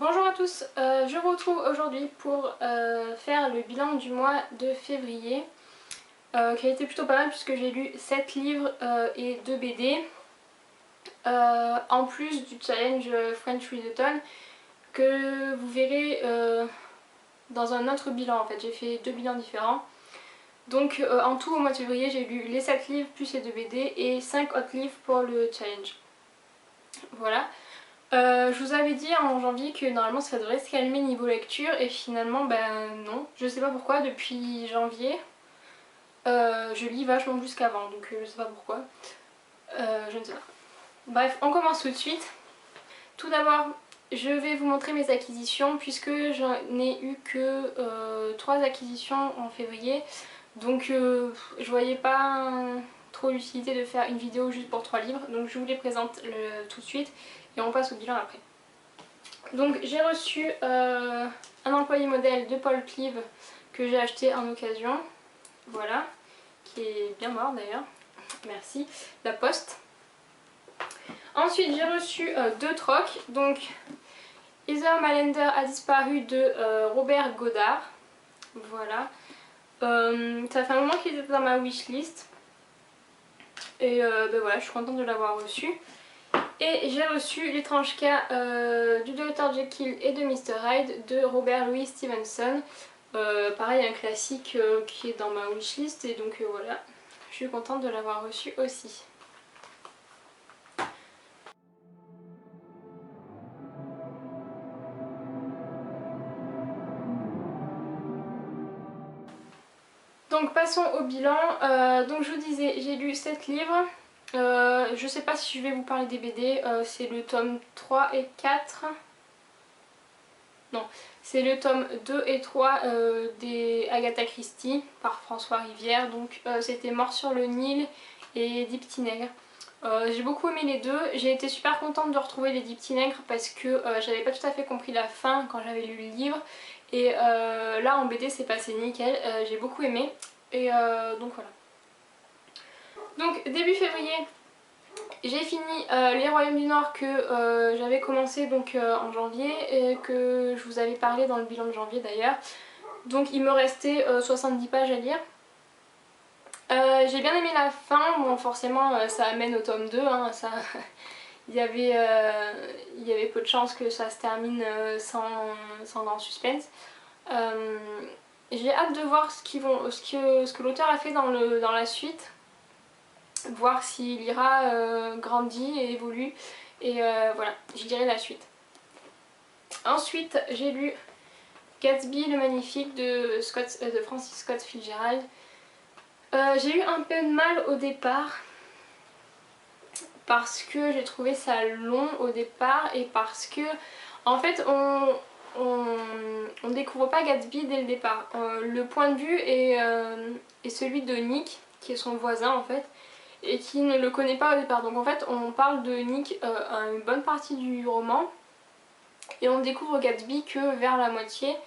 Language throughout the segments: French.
Bonjour à tous, je vous retrouve aujourd'hui pour faire le bilan du mois de février qui a été plutôt pas mal puisque j'ai lu 7 livres et 2 BD en plus du challenge French Readathon que vous verrez dans un autre bilan. En fait j'ai fait 2 bilans différents. Donc en tout au mois de février j'ai lu les 7 livres plus les 2 BD et 5 autres livres pour le challenge. Voilà. Je vous avais dit en janvier que normalement ça devrait se calmer niveau lecture et finalement ben non. Je sais pas pourquoi depuis janvier je lis vachement plus qu'avant, donc je sais pas pourquoi. Je ne sais pas. Bref, on commence tout de suite. Tout d'abord je vais vous montrer mes acquisitions puisque j'en ai eu que 3 acquisitions en février. Donc je voyais pas trop l'utilité de faire une vidéo juste pour 3 livres. Donc je vous les présente tout de suite et on passe au bilan après. Donc j'ai reçu un employé modèle de Paul Clive que j'ai acheté en occasion. Voilà, qui est bien mort d'ailleurs. Merci. La Poste. Ensuite j'ai reçu 2 trocs. Donc Heather Mallender a disparu de Robert Goddard. Voilà. Ça fait un moment qu'il était dans ma wishlist. Et ben voilà, je suis contente de l'avoir reçu. Et j'ai reçu l'étrange cas du Dr Jekyll et de Mr Hyde de Robert Louis Stevenson. Pareil, un classique qui est dans ma wishlist et donc voilà, je suis contente de l'avoir reçu aussi. Donc passons au bilan. Donc je vous disais, j'ai lu 7 livres. Je sais pas si je vais vous parler des BD, c'est le tome 3 et 4. Non, c'est le tome 2 et 3 des Agatha Christie par François Rivière. Donc c'était Mort sur le Nil et Dix Petits Nègres. J'ai beaucoup aimé les deux. J'ai été super contente de retrouver les Dix Petits Nègres parce que j'avais pas tout à fait compris la fin quand j'avais lu le livre. Et là en BD c'est passé nickel, j'ai beaucoup aimé. Et donc voilà. Donc début février, j'ai fini Les Royaumes du Nord que j'avais commencé donc en janvier et que je vous avais parlé dans le bilan de janvier d'ailleurs. Donc il me restait 70 pages à lire. J'ai bien aimé la fin, bon forcément ça amène au tome 2, hein, ça... il y avait peu de chances que ça se termine sans grand suspense. J'ai hâte de voir ce que l'auteur a fait dans la suite. Voir s'il ira grandit et évolue et voilà, je dirai la suite. Ensuite j'ai lu Gatsby le Magnifique de Francis Scott Fitzgerald. J'ai eu un peu de mal au départ parce que j'ai trouvé ça long au départ et parce que en fait on découvre pas Gatsby dès le départ. Le point de vue est celui de Nick qui est son voisin en fait et qui ne le connaît pas au départ. Donc en fait on parle de Nick à une bonne partie du roman et on découvre Gatsby que vers la moitié.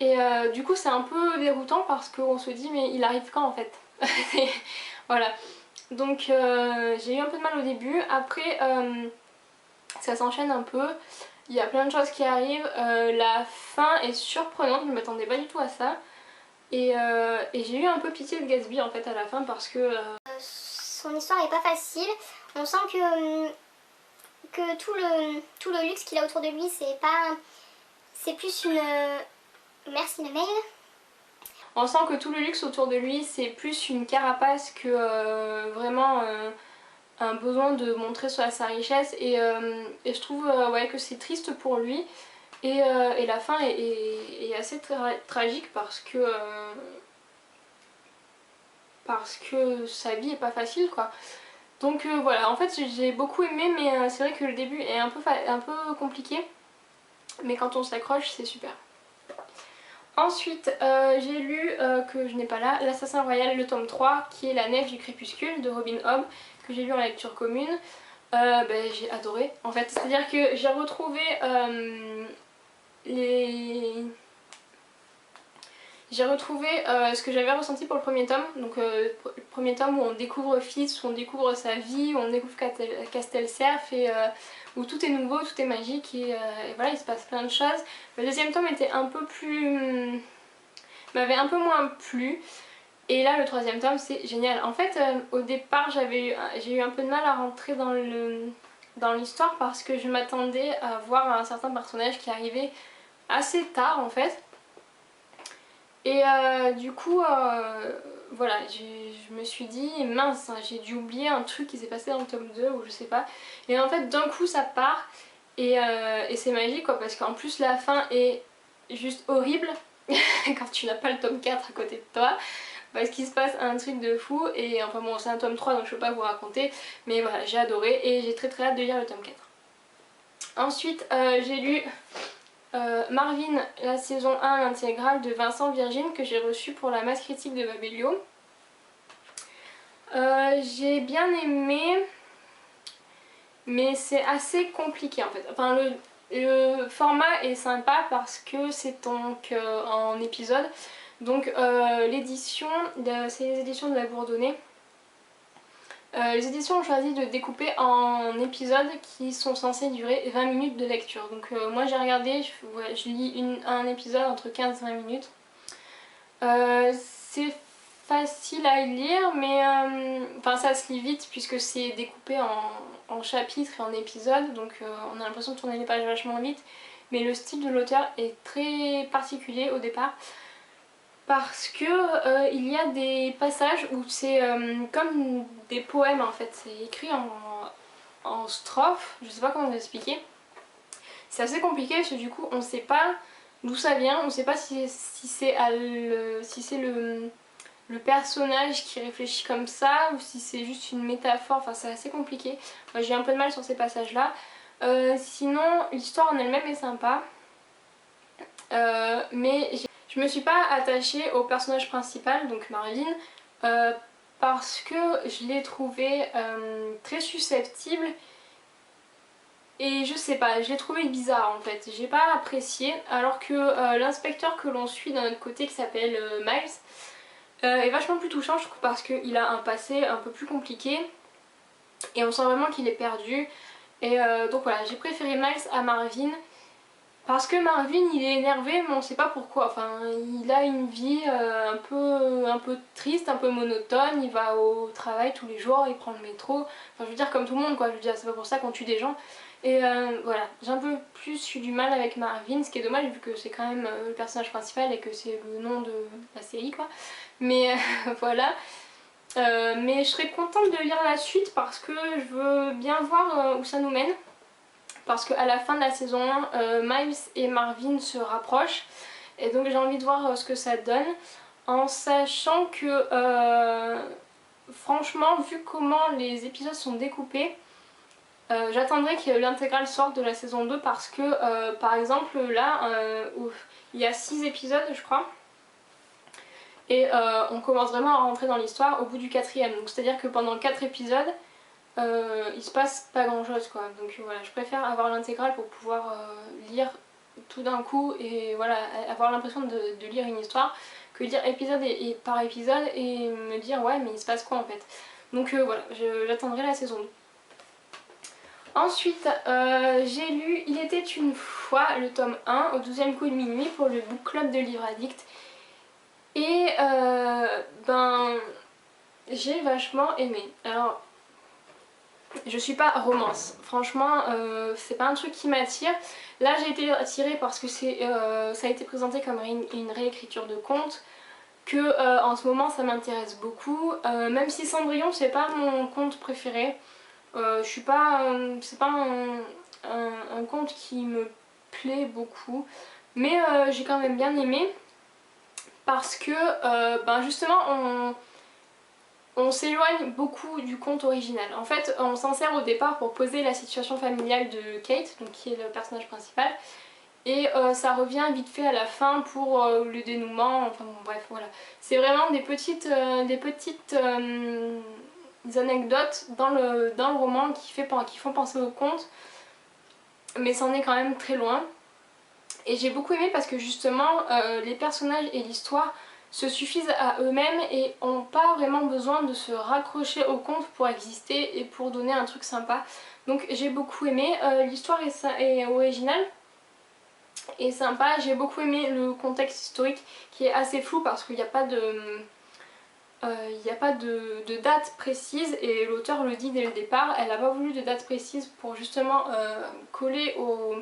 Et du coup c'est un peu déroutant parce qu'on se dit mais il arrive quand en fait. Voilà. Donc j'ai eu un peu de mal au début. Après ça s'enchaîne un peu. Il y a plein de choses qui arrivent. La fin est surprenante, je ne m'attendais pas du tout à ça. Et j'ai eu un peu pitié de Gatsby en fait à la fin parce que... Son histoire est pas facile. On sent que tout le luxe qu'il a autour de lui, c'est plus une... Merci le mail. On sent que tout le luxe autour de lui c'est plus une carapace que vraiment un besoin de montrer sa richesse et je trouve ouais, que c'est triste pour lui et la fin est assez tragique parce que sa vie est pas facile quoi. Donc voilà, en fait j'ai beaucoup aimé mais c'est vrai que le début est un peu compliqué mais quand on s'accroche c'est super. Ensuite j'ai lu, que je n'ai pas là, L'Assassin Royal, le tome 3 qui est La Nef du Crépuscule de Robin Hobb que j'ai lu en lecture commune. J'ai adoré en fait, c'est à dire que j'ai retrouvé ce que j'avais ressenti pour le premier tome, donc le premier tome où on découvre Fitz, où on découvre sa vie, où on découvre Castelcerf et où tout est nouveau, tout est magique et voilà, il se passe plein de choses. Le deuxième tome était un peu plus... m'avait un peu moins plu. Et là le troisième tome c'est génial. En fait au départ j'ai eu un peu de mal à rentrer dans l'histoire parce que je m'attendais à voir un certain personnage qui arrivait assez tard en fait. Et du coup voilà, je me suis dit mince, j'ai dû oublier un truc qui s'est passé dans le tome 2 ou je sais pas. Et en fait d'un coup ça part et c'est magique quoi, parce qu'en plus la fin est juste horrible quand tu n'as pas le tome 4 à côté de toi. Parce qu'il se passe un truc de fou et enfin bon c'est un tome 3 donc je peux pas vous raconter. Mais voilà, j'ai adoré et j'ai très hâte de lire le tome 4. Ensuite j'ai lu Marvin, la saison 1 l'intégrale de Vincent Virgin que j'ai reçu pour la masse critique de Babelio. J'ai bien aimé mais c'est assez compliqué en fait. Enfin le format est sympa parce que c'est donc en épisode. Donc l'édition, c'est les éditions de la Bourdonnais. Les éditions ont choisi de découper en épisodes qui sont censés durer 20 minutes de lecture. Donc moi j'ai regardé, je lis un épisode entre 15 et 20 minutes. C'est facile à lire mais enfin ça se lit vite puisque c'est découpé en chapitres et en épisodes. Donc on a l'impression de tourner les pages vachement vite. Mais le style de l'auteur est très particulier au départ. Parce que il y a des passages où c'est comme des poèmes en fait, c'est écrit en strophes, je sais pas comment vous expliquer. C'est assez compliqué parce que du coup on sait pas d'où ça vient, on sait pas si c'est le personnage qui réfléchit comme ça ou si c'est juste une métaphore, enfin c'est assez compliqué. Moi j'ai un peu de mal sur ces passages là. Sinon l'histoire en elle-même est sympa, mais je me suis pas attachée au personnage principal, donc Marvin, parce que je l'ai trouvé très susceptible et je sais pas, je l'ai trouvé bizarre en fait, j'ai pas apprécié, alors que l'inspecteur que l'on suit d'un autre côté qui s'appelle Miles est vachement plus touchant je trouve parce qu'il a un passé un peu plus compliqué et on sent vraiment qu'il est perdu et donc voilà, j'ai préféré Miles à Marvin. Parce que Marvin il est énervé mais on sait pas pourquoi, enfin il a une vie un peu triste, un peu monotone, il va au travail tous les jours, il prend le métro, enfin je veux dire comme tout le monde quoi, je veux dire c'est pas pour ça qu'on tue des gens. Et voilà, j'ai un peu plus eu du mal avec Marvin, ce qui est dommage vu que c'est quand même le personnage principal et que c'est le nom de la série quoi. Mais voilà, mais je serais contente de lire la suite parce que je veux bien voir où ça nous mène. Parce qu'à la fin de la saison 1, Miles et Marvin se rapprochent et donc j'ai envie de voir ce que ça donne en sachant que franchement vu comment les épisodes sont découpés, j'attendrai que l'intégrale sorte de la saison 2 parce que par exemple là il y a 6 épisodes je crois et on commence vraiment à rentrer dans l'histoire au bout du 4ème, donc c'est à dire que pendant 4 épisodes il se passe pas grand chose quoi, donc voilà, je préfère avoir l'intégrale pour pouvoir lire tout d'un coup et voilà, avoir l'impression de lire une histoire que lire épisode et par épisode et me dire ouais mais il se passe quoi en fait. Donc voilà, j'attendrai la saison 2. Ensuite j'ai lu Il était une fois le tome 1 au 12e coup de minuit pour le book club de Livre Addict et ben j'ai vachement aimé. Alors je suis pas romance, franchement c'est pas un truc qui m'attire. Là j'ai été attirée parce que ça a été présenté comme une réécriture de conte, que en ce moment ça m'intéresse beaucoup, même si Cendrillon c'est pas mon conte préféré, je suis pas, c'est pas un conte qui me plaît beaucoup, mais j'ai quand même bien aimé parce que ben justement on s'éloigne beaucoup du conte original. En fait, on s'en sert au départ pour poser la situation familiale de Kate, donc qui est le personnage principal, et ça revient vite fait à la fin pour le dénouement, enfin bon, bref, voilà. C'est vraiment des petites anecdotes dans le roman qui font penser au conte, mais c'en est quand même très loin. Et j'ai beaucoup aimé parce que justement, les personnages et l'histoire se suffisent à eux-mêmes et n'ont pas vraiment besoin de se raccrocher au conte pour exister et pour donner un truc sympa. Donc j'ai beaucoup aimé, l'histoire est originale et sympa, j'ai beaucoup aimé le contexte historique qui est assez flou parce qu'il n'y a pas de date précise et l'auteur le dit dès le départ, elle n'a pas voulu de date précise pour justement coller au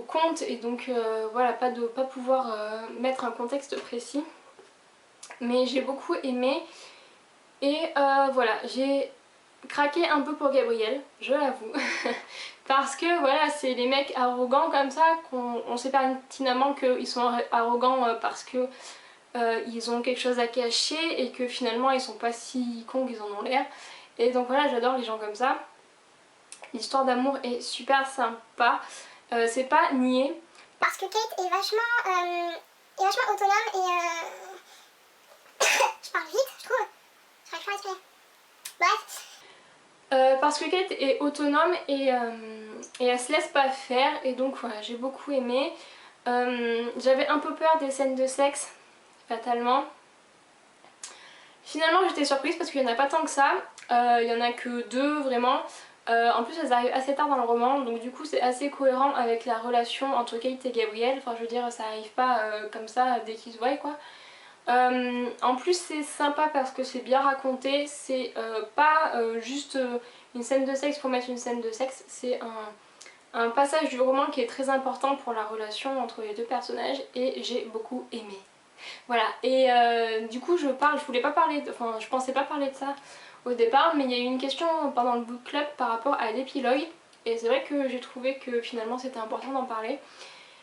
conte et donc voilà, pas pouvoir mettre un contexte précis. Mais j'ai beaucoup aimé et voilà, j'ai craqué un peu pour Gabriel, je l'avoue. Parce que voilà, c'est les mecs arrogants comme ça, qu'on sait pertinemment qu'ils sont arrogants parce que ils ont quelque chose à cacher et que finalement ils sont pas si cons qu'ils en ont l'air. Et donc voilà, j'adore les gens comme ça. L'histoire d'amour est super sympa, c'est pas niais. Parce que Kate est vachement autonome et je parle vite, je trouve. J'arrive pas à respirer. Bref. Parce que Kate est autonome et elle se laisse pas faire et donc voilà, j'ai beaucoup aimé. J'avais un peu peur des scènes de sexe, fatalement. Finalement j'étais surprise parce qu'il n'y en a pas tant que ça, il y en a que 2 vraiment. En plus elles arrivent assez tard dans le roman, donc du coup c'est assez cohérent avec la relation entre Kate et Gabriel. Enfin je veux dire, ça arrive pas comme ça dès qu'ils se voient quoi. En plus c'est sympa parce que c'est bien raconté, c'est pas juste une scène de sexe pour mettre une scène de sexe, c'est un passage du roman qui est très important pour la relation entre les deux personnages et j'ai beaucoup aimé. Voilà, et du coup je voulais pas parler, enfin je pensais pas parler de ça au départ, mais il y a eu une question pendant le book club par rapport à l'épilogue et c'est vrai que j'ai trouvé que finalement c'était important d'en parler.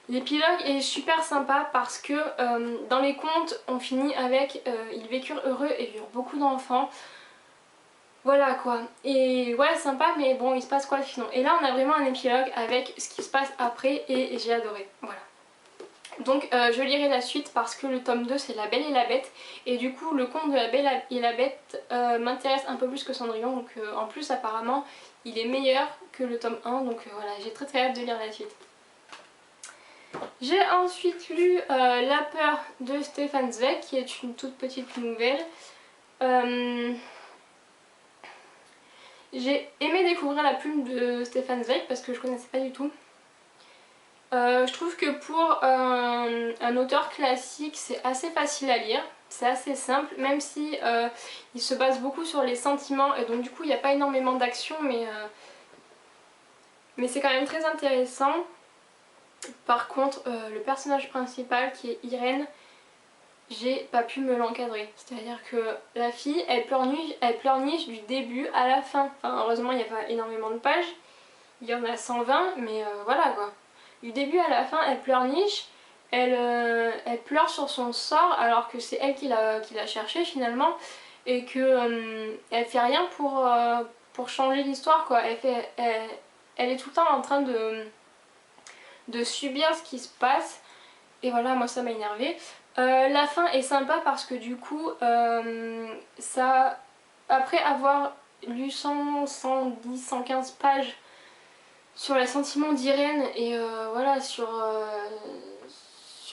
L'épilogue est super sympa parce que dans les contes on finit avec ils vécurent heureux et eurent beaucoup d'enfants. Voilà quoi, et ouais sympa mais bon il se passe quoi sinon. Et là on a vraiment un épilogue avec ce qui se passe après et j'ai adoré, voilà. Donc je lirai la suite parce que le tome 2 c'est La Belle et la Bête et du coup le conte de La Belle et la Bête m'intéresse un peu plus que Cendrillon, donc en plus apparemment il est meilleur que le tome 1, donc voilà, j'ai très hâte de lire la suite. J'ai ensuite lu La Peur de Stefan Zweig qui est une toute petite nouvelle. J'ai aimé découvrir la plume de Stefan Zweig parce que je connaissais pas du tout. Je trouve que pour un auteur classique c'est assez facile à lire, c'est assez simple, même si il se base beaucoup sur les sentiments et donc du coup il n'y a pas énormément d'action mais c'est quand même très intéressant. Par contre le personnage principal qui est Irène, j'ai pas pu me l'encadrer, c'est à dire que la fille elle pleurniche du début à la fin, enfin heureusement il n'y a pas énormément de pages, il y en a 120 mais voilà quoi. Du début à la fin elle pleurniche, elle pleure sur son sort alors que c'est elle qui l'a cherché finalement et que elle fait rien pour changer l'histoire quoi. Elle est tout le temps en train de subir ce qui se passe et voilà, moi ça m'a énervée. La fin est sympa parce que du coup ça, après avoir lu 100, 110, 115 pages sur les sentiments d'Irène et voilà sur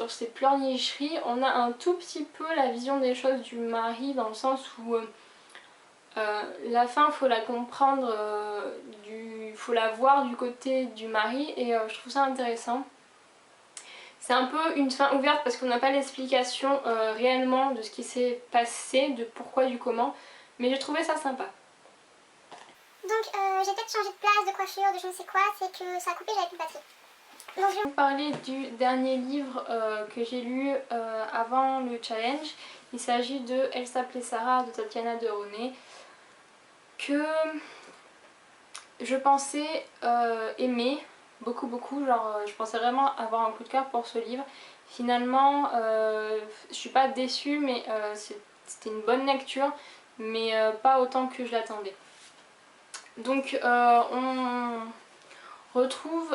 ses pleurnicheries, on a un tout petit peu la vision des choses du mari dans le sens où la fin faut la comprendre, faut la voir du côté du mari et je trouve ça intéressant. C'est un peu une fin ouverte parce qu'on n'a pas l'explication réellement de ce qui s'est passé, de pourquoi, du comment, mais j'ai trouvé ça sympa. Donc j'ai peut-être changé de place, de coiffure, de je ne sais quoi, c'est que ça a coupé, j'avais plus de batterie. Donc je vais vous parler du dernier livre que j'ai lu avant le challenge. Il s'agit de Elle s'appelait Sarah de Tatiana de René, que je pensais aimer beaucoup, genre je pensais vraiment avoir un coup de cœur pour ce livre. Finalement je suis pas déçue mais c'était une bonne lecture mais pas autant que je l'attendais. Donc on retrouve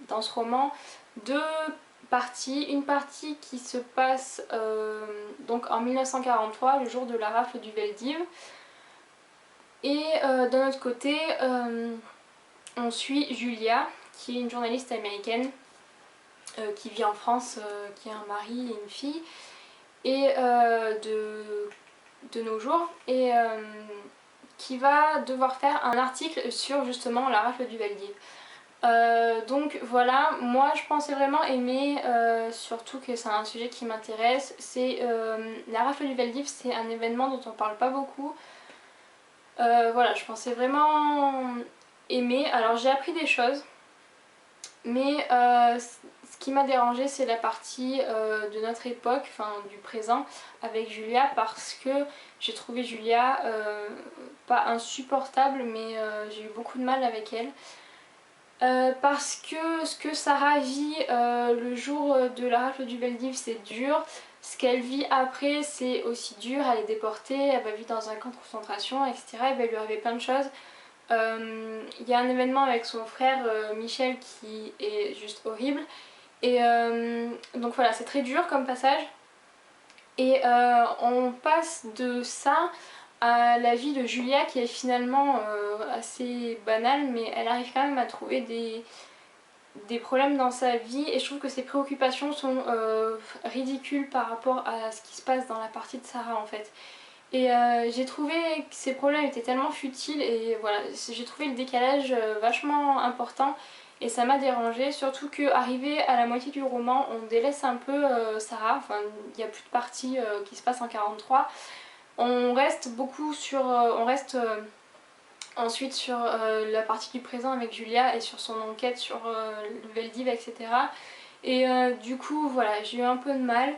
dans ce roman 2 parties. Une partie qui se passe donc en 1943, le jour de la rafle du Veldiv. Et d'un autre côté, on suit Julia, qui est une journaliste américaine qui vit en France, qui a un mari et une fille, et de nos jours, et qui va devoir faire un article sur justement la rafle du Vel d'Hiv. Donc voilà, moi je pensais vraiment aimer, surtout que c'est un sujet qui m'intéresse. C'est la rafle du Vel d'Hiv, c'est un événement dont on parle pas beaucoup. Voilà, je pensais vraiment aimer. Alors j'ai appris des choses, mais ce qui m'a dérangée c'est la partie de notre époque, enfin du présent, avec Julia, parce que j'ai trouvé Julia pas insupportable, mais j'ai eu beaucoup de mal avec elle. Parce que ce que Sarah vit le jour de la rafle du Vel d'Hiv, c'est dur. Ce qu'elle vit après, c'est aussi dur. Elle est déportée, elle va vivre dans un camp de concentration, etc. Il va lui arriver plein de choses. Il y a un événement avec son frère Michel qui est juste horrible. Et donc voilà, c'est très dur comme passage. Et on passe de ça à la vie de Julia qui est finalement assez banale, mais elle arrive quand même à trouver des problèmes dans sa vie, et je trouve que ses préoccupations sont ridicules par rapport à ce qui se passe dans la partie de Sarah en fait. Et j'ai trouvé que ces problèmes étaient tellement futiles, et voilà, j'ai trouvé le décalage vachement important et ça m'a dérangée, surtout qu'arrivé à la moitié du roman, on délaisse un peu Sarah, enfin il n'y a plus de partie qui se passe en 43. On reste beaucoup sur... on reste ensuite sur la partie du présent avec Julia et sur son enquête sur le Vel d'Hiv, etc. Et du coup voilà, j'ai eu un peu de mal.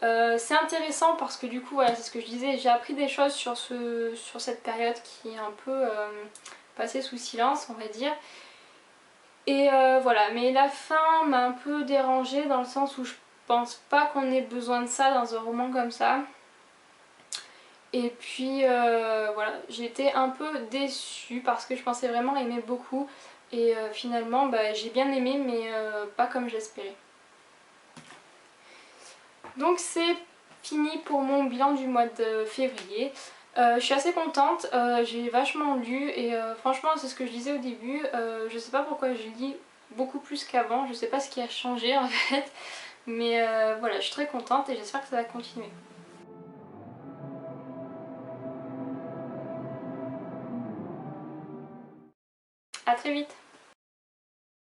C'est intéressant parce que du coup voilà, c'est ce que je disais, j'ai appris des choses sur cette période qui est un peu passée sous silence on va dire. Et voilà, mais la fin m'a un peu dérangée dans le sens où je pense pas qu'on ait besoin de ça dans un roman comme ça. Et puis voilà, j'ai été un peu déçue parce que je pensais vraiment aimer beaucoup. Et finalement bah, j'ai bien aimé, mais pas comme je l'espérais. Donc c'est fini pour mon bilan du mois de février. Je suis assez contente, j'ai vachement lu et franchement c'est ce que je disais au début, je sais pas pourquoi je lis beaucoup plus qu'avant, je sais pas ce qui a changé en fait, mais voilà, je suis très contente et j'espère que ça va continuer. À très vite!